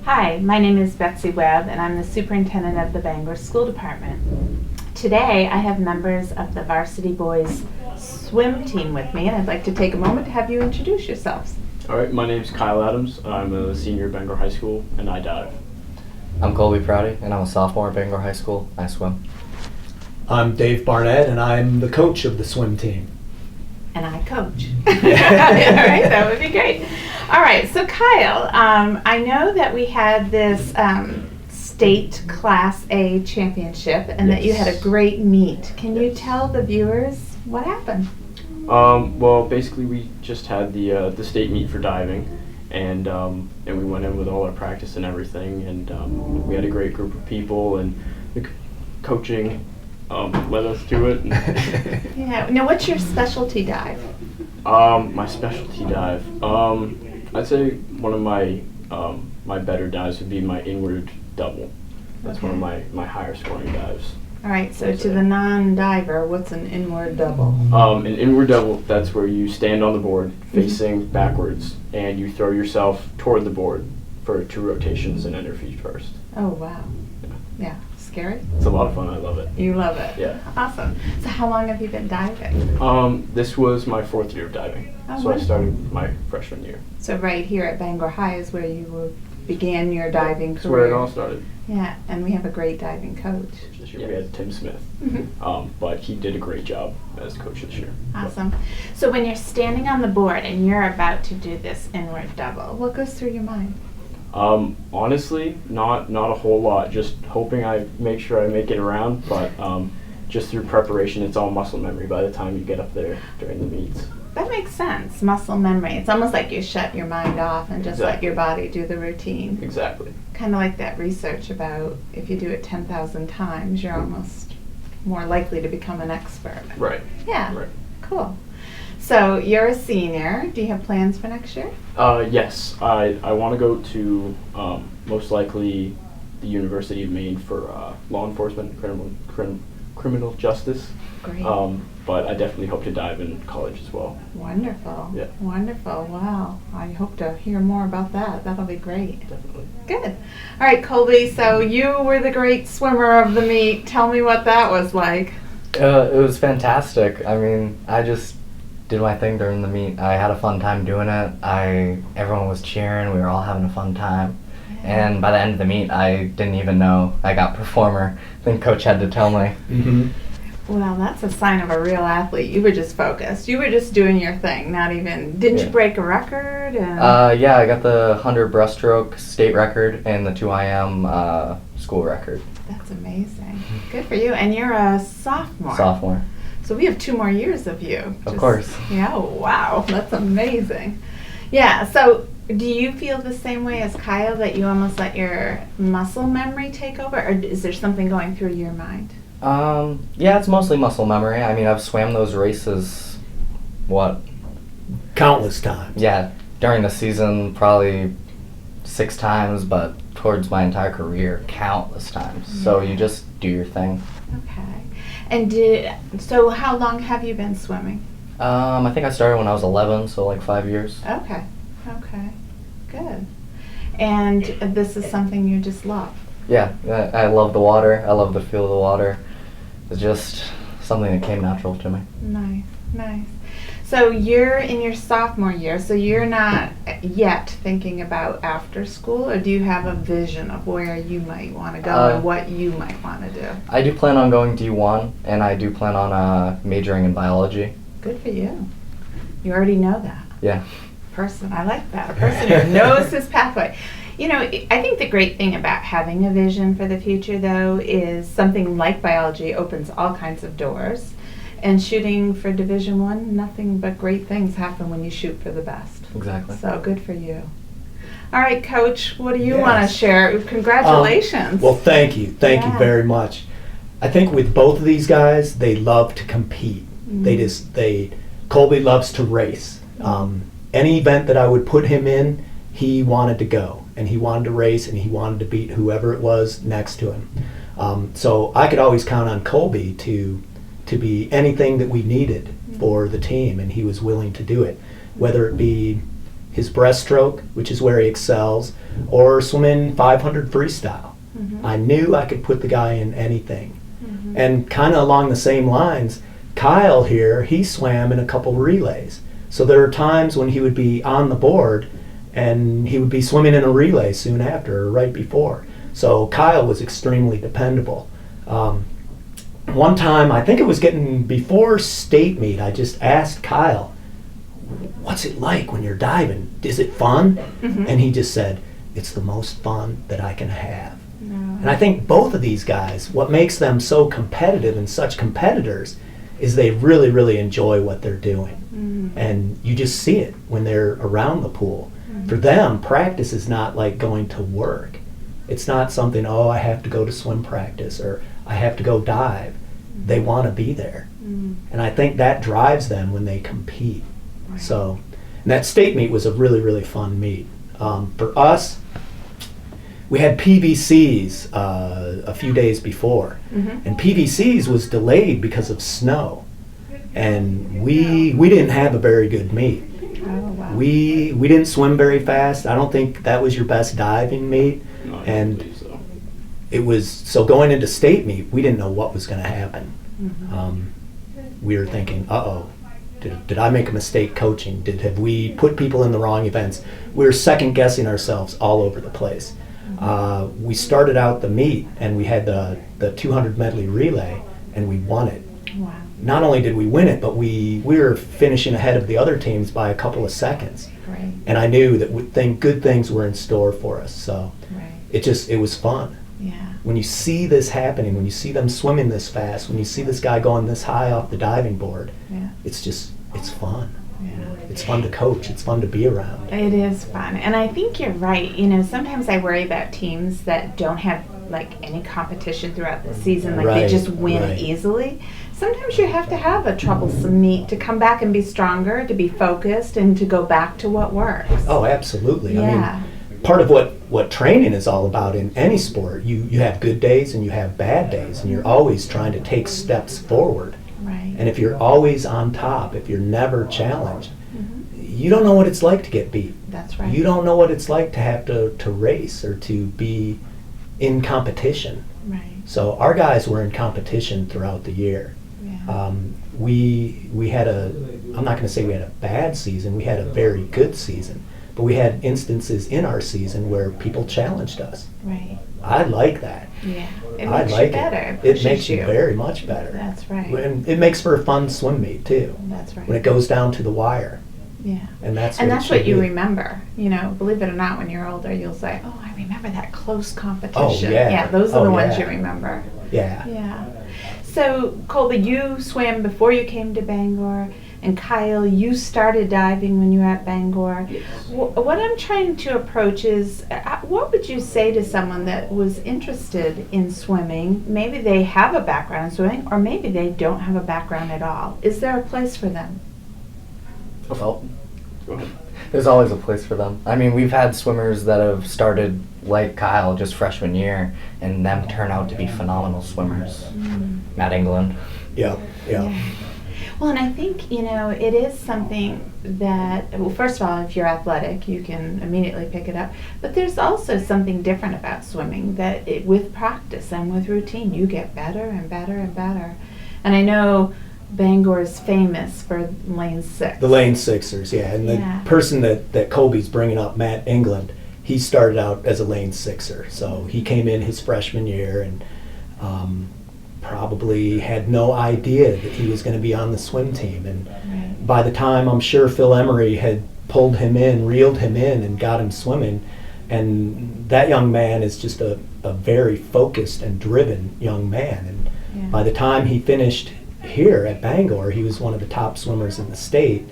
Hi, my name is Betsy Webb, and I'm the Superintendent of the Bangor School Department. Today, I have members of the varsity boys swim team with me, and I'd like to take a moment to have you introduce yourselves. All right, my name's Kyle Adams. I'm a senior at Bangor High School, and I dive. I'm Colby Prouty, and I'm a sophomore at Bangor High School. I swim. I'm Dave Barnett, and I'm the coach of the swim team. And I coach. All right, that would be great. All right, so Kyle, I know that we had this state Class A championship and that you had a great meet. Can you tell the viewers what happened? Well, basically we just had the state meet for diving, and we went in with all our practice and everything, and we had a great group of people, and the coaching led us to it. Yeah. Now, what's your specialty dive? My specialty dive. I'd say one of my my better dives would be my inward double. That's one of my higher scoring dives. All right, so to the non-diver, what's an inward double? An inward double, that's where you stand on the board facing backwards and you throw yourself toward the board for 2 rotations and enter feet first. Oh, wow. Yeah. Scary? It's a lot of fun. I love it. You love it? Yeah. Awesome. So how long have you been diving? This was my 4th year of diving. Oh, so wow. I started my freshman year. So right here at Bangor High is where you began your diving That's career. where it all started. Yeah, and we have a great diving coach. This year we had Tim Smith, Mm-hmm. but he did a great job as coach this year. Awesome. So when you're standing on the board and you're about to do this inward double, what goes through your mind? Honestly, not a whole lot. Just hoping I make sure I make it around, but just through preparation, it's all muscle memory by the time you get up there during the meets. That makes sense. Muscle memory. It's almost like you shut your mind off and just let your body do the routine. Exactly. Kind of like that research about if you do it 10,000 times, you're almost more likely to become an expert. Right. Yeah. Right. Cool. So you're a senior. Do you have plans for next year? Yes. I want to go to most likely the University of Maine for law enforcement, criminal justice. Great. But I definitely hope to dive in college as well. Wonderful. Yeah. Wonderful. Wow. I hope to hear more about that. That'll be great. Definitely. Good. All right, Colby, so you were the great swimmer of the meet. Tell me what that was like. It was fantastic. I mean, I just did my thing during the meet. I had a fun time doing it. Everyone was cheering. We were all having a fun time. And by the end of the meet, I didn't even know I got performer. I think Coach had to tell me. Mm-hmm. Well, that's a sign of a real athlete. You were just focused. You were just doing your thing, not even... Didn't you break a record? Yeah, I got the 100 breaststroke state record and the 2 IM school record. That's amazing. Good for you. And you're a sophomore. Sophomore. So we have 2 more years of you. Of course. Yeah, wow. That's amazing. Yeah, so do you feel the same way as Kyle, that you almost let your muscle memory take over? Or is there something going through your mind? Yeah, it's mostly muscle memory. I mean, I've swam those races, Countless times. Yeah, during the season, probably 6 times, but towards my entire career, countless times. Yeah. So you just do your thing. Okay. And so how long have you been swimming? I think I started when I was 11, so like 5 years. Okay. Okay. Good. And this is something you just love? Yeah, I love the water. I love the feel of the water. It's just something that came natural to me. Nice, nice. So you're in your sophomore year, so you're not yet thinking about after school, or do you have a vision of where you might want to go and what you might want to do? I do plan on going D1, and I do plan on majoring in biology. Good for you. You already know that. Yeah. I like that. A person who knows his pathway. You know, I think the great thing about having a vision for the future, though, is something like biology opens all kinds of doors. And shooting for Division I, nothing but great things happen when you shoot for the best. Exactly. So good for you. All right, Coach, what do you want to share? Congratulations. Well, thank you. Thank you very much. I think with both of these guys, they love to compete. Mm-hmm. Colby loves to race. Any event that I would put him in, he wanted to go, and he wanted to race, and he wanted to beat whoever it was next to him. So I could always count on Colby to be anything that we needed for the team, and he was willing to do it, whether it be his breaststroke, which is where he excels, or swimming 500 freestyle. I knew I could put the guy in anything. And kind of along the same lines, Kyle here, he swam in a couple relays. So there are times when he would be on the board and he would be swimming in a relay soon after or right before. So Kyle was extremely dependable. One time, I think it was getting before state meet, I just asked Kyle, what's it like when you're diving? Is it fun? And he just said, it's the most fun that I can have. And I think both of these guys, what makes them so competitive and such competitors is they really, really enjoy what they're doing. And you just see it when they're around the pool. For them, practice is not like going to work. It's not something, oh, I have to go to swim practice or I have to go dive. They want to be there. And I think that drives them when they compete. So, and that state meet was a really, really fun meet. For us, we had PVCs a few days before, and PVCs was delayed because of snow, and we didn't have a very good meet. We didn't swim very fast. I don't think that was your best diving meet, and it was so going into state meet, we didn't know what was going to happen. We were thinking, uh-oh. Did I make a mistake coaching? Have we put people in the wrong events? We were second guessing ourselves all over the place. We started out the meet and we had the 200 medley relay and we won it. Wow. Not only did we win it, but we were finishing ahead of the other teams by a couple of seconds. Right. And I knew that good things were in store for us. So it was fun. Yeah. When you see this happening, when you see them swimming this fast, when you see this guy going this high off the diving board, it's fun. It's fun to coach. It's fun to be around. It is fun. And I think you're right. You know, sometimes I worry about teams that don't have like any competition throughout the season, like they just win easily. Sometimes you have to have a troublesome meet to come back and be stronger, to be focused, and to go back to what works. Oh, absolutely. Yeah. I mean, part of what training is all about in any sport, you have good days and you have bad days, and you're always trying to take steps forward. Right. And if you're always on top, if you're never challenged, you don't know what it's like to get beat. That's right. You don't know what it's like to have to race or to be in competition. Right. So our guys were in competition throughout the year. Yeah. We had I'm not going to say we had a bad season, we had a very good season, but we had instances in our season where people challenged us. Right. I like that. Yeah. It I makes like you better. It makes you very much better. That's right. And it makes for a fun swim meet too. That's right. When it goes down to the wire. Yeah. And that's what you remember. You know, believe it or not, when you're older, you'll say, "Oh, I remember that close competition." Oh, yeah. Yeah, those are the ones you yeah. remember. Yeah. Yeah. So, Colby, you swam before you came to Bangor, and Kyle, you started diving when you were at Bangor. Yes. What I'm trying to approach is, what would you say to someone that was interested in swimming? Maybe they have a background in swimming, or maybe they don't have a background at all. Is there a place for them? Well, Go ahead. there's always a place for them. I mean, we've had swimmers that have started like Kyle just freshman year, and them turn out to be phenomenal swimmers. Matt England. Yeah. Well, and I think, you know, it is something that, well, first of all, if you're athletic, you can immediately pick it up. But there's also something different about swimming that with practice and with routine, you get better and better and better. And I know Bangor is famous for lane 6. The lane sixers, yeah. And the person that Colby's bringing up, Matt England, he started out as a lane sixer. So he came in his freshman year and probably had no idea that he was going to be on the swim team. And by the time, I'm sure Phil Emery had pulled him in, reeled him in, and got him swimming. And that young man is just a very focused and driven young man. And by the time he finished here at Bangor, he was one of the top swimmers in the state.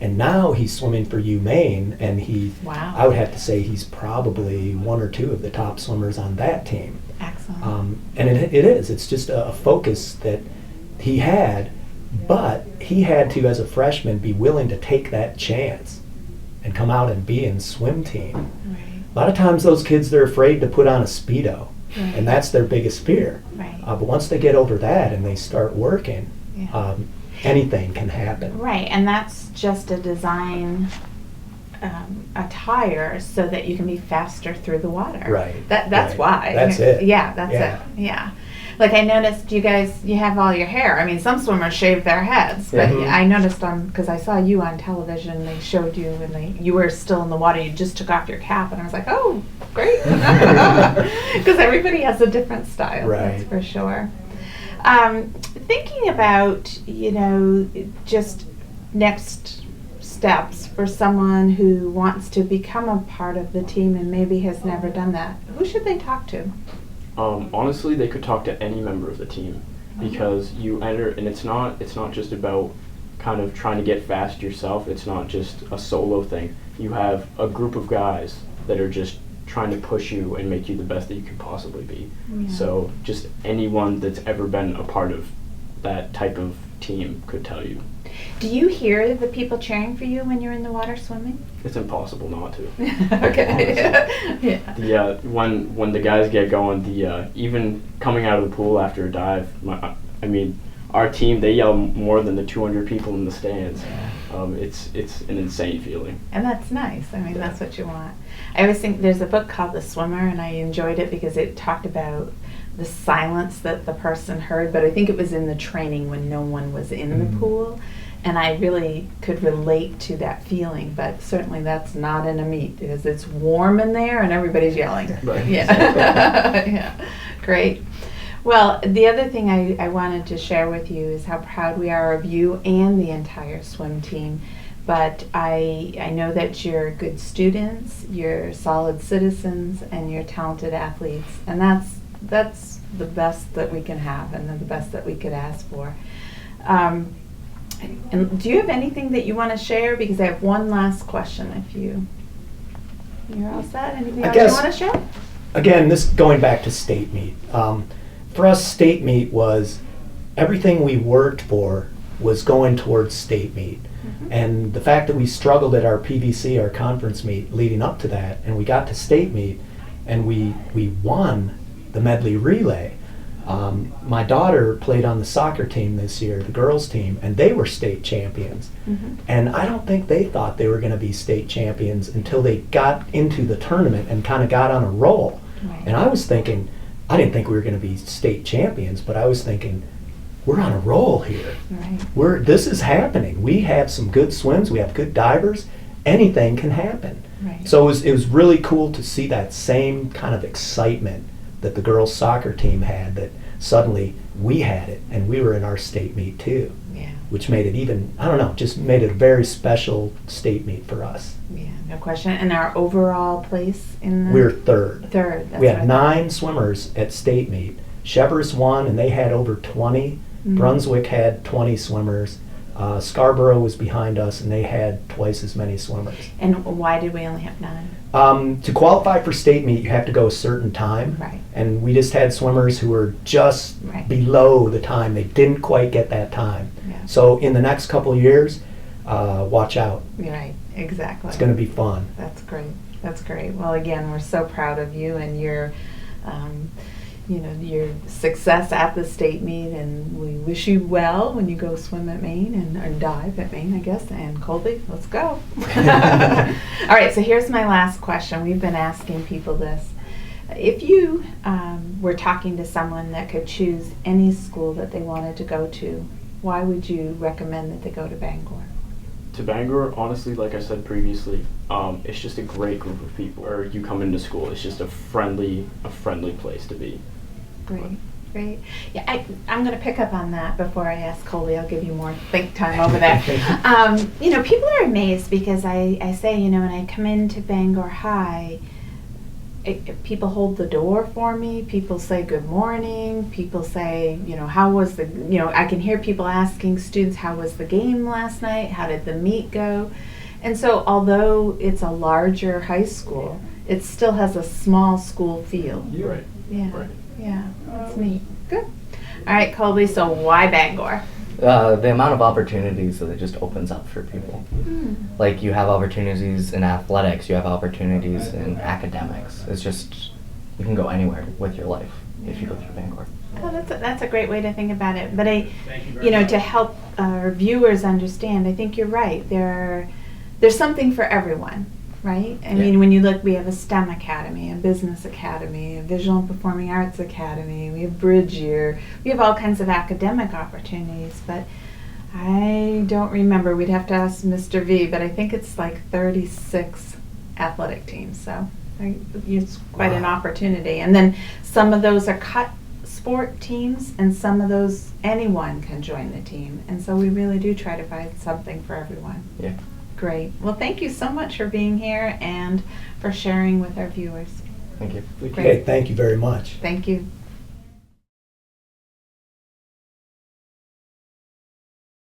And now he's swimming for Maine, and I would have to say he's probably one or two of the top swimmers on that team. Excellent. And it is. It's just a focus that he had, but he had to, as a freshman, be willing to take that chance and come out and be in swim team. A lot of times those kids, they're afraid to put on a Speedo, and that's their biggest fear. But once they get over that and they start working, anything can happen. Right, and that's just a design a tire so that you can be faster through the water. Right. That's right. why. That's it. Yeah, that's Yeah. it. Yeah. Like I noticed you have all your hair. I mean, some swimmers shave their heads, but Mhm. I noticed because I saw you on television, they showed you and you were still in the water. You just took off your cap, and I was like, oh, great. Because everybody has a different style, Right. that's for sure. Thinking about, just next steps for someone who wants to become a part of the team and maybe has never done that, who should they talk to? Honestly, they could talk to any member of the team, because you enter, and it's not just about kind of trying to get fast yourself. It's not just a solo thing. You have a group of guys that are just trying to push you and make you the best that you can possibly be. Yeah. So just anyone that's ever been a part of that type of team could tell you. Do you hear the people cheering for you when you're in the water swimming? It's impossible not to. Okay. Yeah. When the guys get going, even coming out of the pool after a dive, our team, they yell more than the 200 people in the stands. It's an insane feeling. And that's nice. I mean, that's what you want. I always think there's a book called The Swimmer, and I enjoyed it because it talked about the silence that the person heard, but I think it was in the training when no one was in the pool. And I really could relate to that feeling, but certainly that's not in a meet because it's warm in there and everybody's yelling. Right. Yeah. Yeah. Great. Well, the other thing I wanted to share with you is how proud we are of you and the entire swim team. But I know that you're good students, you're solid citizens, and you're talented athletes. And that's the best that we can have and the best that we could ask for. And do you have anything that you want to share? Because I have one last question. If you're all set, anything else you want to share? Again, this going back to state meet. For us, state meet was everything we worked for was going towards state meet. Mm-hmm. And the fact that we struggled at our PVC, our conference meet, leading up to that, and we got to state meet, and we won the medley relay. My daughter played on the soccer team this year, the girls team, and they were state champions. Mm-hmm. And I don't think they thought they were going to be state champions until they got into the tournament and kind of got on a roll. Right. And I was thinking, I didn't think we were going to be state champions, but I was thinking, we're on a roll here. Right. This is happening. We have some good swims. We have good divers. Anything can happen. Right. So it was really cool to see that same kind of excitement that the girls soccer team had, that suddenly we had it and we were in our state meet too. Yeah. Which made it even, just made it a very special state meet for us. Yeah, no question. And our overall place in the... We're third. Third. We had 9 swimmers at state meet. Chever's won and they had over 20. Mm-hmm. Brunswick had 20 swimmers. Scarborough was behind us and they had twice as many swimmers. And why did we only have 9? To qualify for state meet, you have to go a certain time. Right. And we just had swimmers who were just below the time. They didn't quite get that time. Yeah. So in the next couple of years, watch out. Right, exactly. It's going to be fun. That's great. That's great. Well, again, we're so proud of you and your success at the state meet, and we wish you well when you go swim at Maine or dive at Maine, I guess. And Colby, let's go. All right, so here's my last question. We've been asking people this. If you were talking to someone that could choose any school that they wanted to go to, why would you recommend that they go to Bangor? To Bangor, honestly, like I said previously, it's just a great group of people. Or you come into school, it's just a friendly place to be. Great. Yeah, I'm going to pick up on that before I ask Colby. I'll give you more think time over there. People are amazed because I say, when I come into Bangor High, people hold the door for me. People say good morning. People say, how was the, I can hear people asking students, how was the game last night? How did the meet go? And so although it's a larger high school, it still has a small school feel. You're right. Yeah. Right. Yeah, that's neat. Good. All right, Colby, so why Bangor? The amount of opportunities that it just opens up for people. Like, you have opportunities in athletics, you have opportunities in academics. It's just, you can go anywhere with your life if you go through Bangor. Oh, that's a great way to think about it. But to help our viewers understand, I think you're right. There there's something for everyone, right? I mean, when you look, we have a STEM academy, a business academy, a visual and performing arts academy, we have Bridge Year, we have all kinds of academic opportunities, but I don't remember, we'd have to ask Mr. V, but I think it's like 36 athletic teams, so it's quite an opportunity. And then some of those are cut sport teams, and some of those anyone can join the team, and so we really do try to find something for everyone. Yeah. Great. Well, thank you so much for being here and for sharing with our viewers. Thank you. Okay, thank you very much. Thank you.